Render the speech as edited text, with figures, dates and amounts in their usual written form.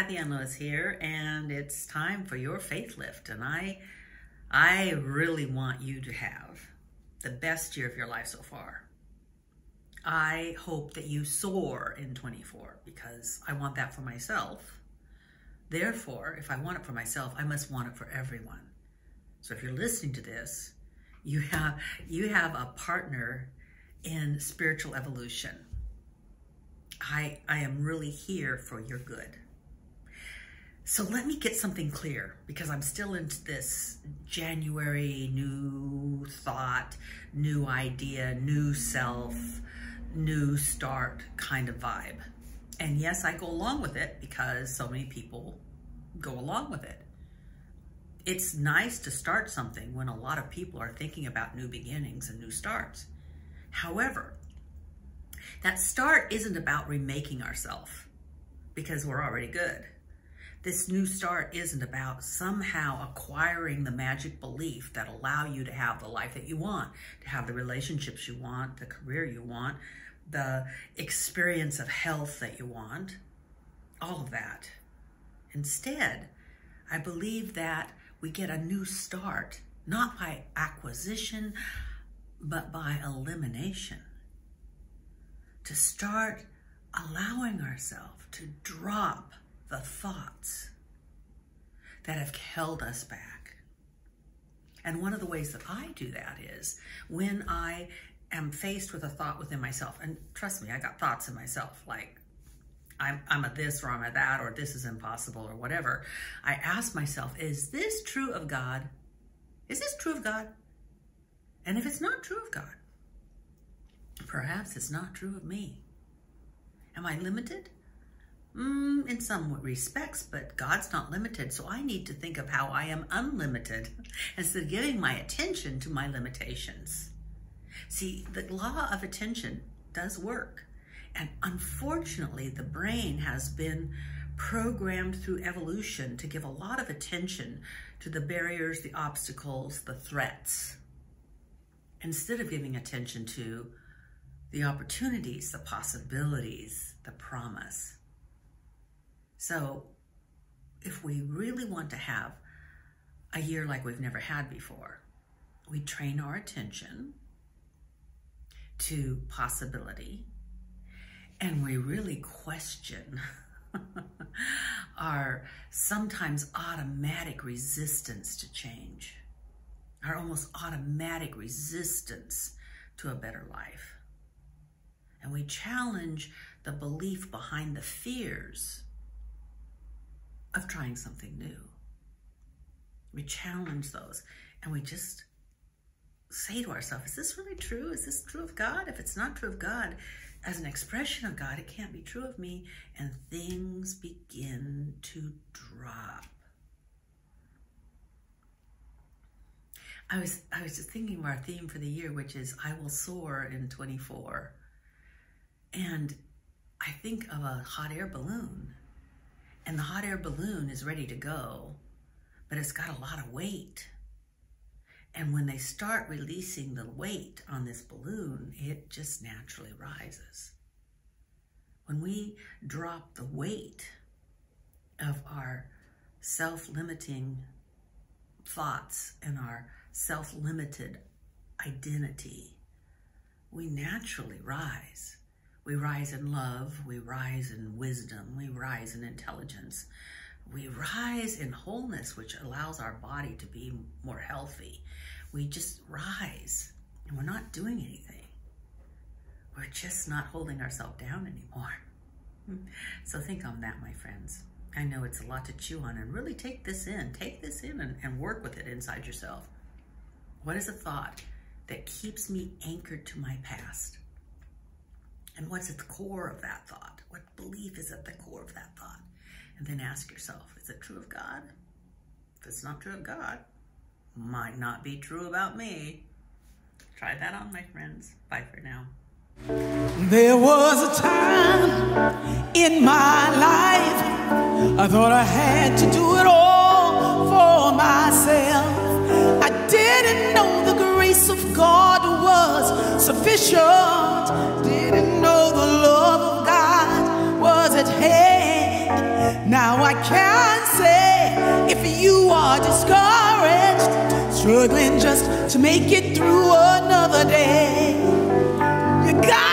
Kathianne Lewis here, and it's time for your faith lift. And I really want you to have the best year of your life so far. I hope that you soar in 24 because I want that for myself. Therefore, if I want it for myself, I must want it for everyone. So if you're listening to this, you have a partner in spiritual evolution. I am really here for your good. So let me get something clear, because I'm still into this January new thought, new idea, new self, new start kind of vibe. And yes, I go along with it because so many people go along with it. It's nice to start something when a lot of people are thinking about new beginnings and new starts. However, that start isn't about remaking ourselves because we're already good. This new start isn't about somehow acquiring the magic belief that allow you to have the life that you want, to have the relationships you want, the career you want, the experience of health that you want, all of that. Instead, I believe that we get a new start, not by acquisition, but by elimination. To start allowing ourselves to drop the thoughts that have held us back. And one of the ways that I do that is when I am faced with a thought within myself, and trust me, I got thoughts in myself like I'm a this or I'm a that or this is impossible or whatever. I ask myself, is this true of God? Is this true of God? And if it's not true of God, perhaps it's not true of me. Am I limited? In some respects, but God's not limited, so I need to think of how I am unlimited instead of giving my attention to my limitations. See, the law of attention does work, and unfortunately, the brain has been programmed through evolution to give a lot of attention to the barriers, the obstacles, the threats, instead of giving attention to the opportunities, the possibilities, the promise. So if we really want to have a year like we've never had before, we train our attention to possibility, and we really question our sometimes automatic resistance to change, our almost automatic resistance to a better life. And we challenge the belief behind the fears of trying something new. We challenge those, and we just say to ourselves, is this really true? Is this true of God? If it's not true of God, as an expression of God, it can't be true of me, and things begin to drop. I was just thinking of our theme for the year, which is I will soar in 24. And I think of a hot air balloon, and the hot air balloon is ready to go, but it's got a lot of weight. And when they start releasing the weight on this balloon, it just naturally rises. When we drop the weight of our self-limiting thoughts and our self-limited identity, we naturally rise. We rise in love, we rise in wisdom, we rise in intelligence, we rise in wholeness, which allows our body to be more healthy. We just rise, and we're not doing anything. We're just not holding ourselves down anymore. So think on that, my friends. I know it's a lot to chew on, and really take this in. Take this in and work with it inside yourself. What is a thought that keeps me anchored to my past? And what's at the core of that thought? What belief is at the core of that thought? And then ask yourself, is it true of God? If it's not true of God, might not be true about me. Try that on, my friends. Bye for now. There was a time in my life I thought I had to do it all for myself. I didn't know the grace of God was sufficient. Didn't know the love of God was at hand. Now I can say, if you are discouraged, struggling just to make it through another day, you got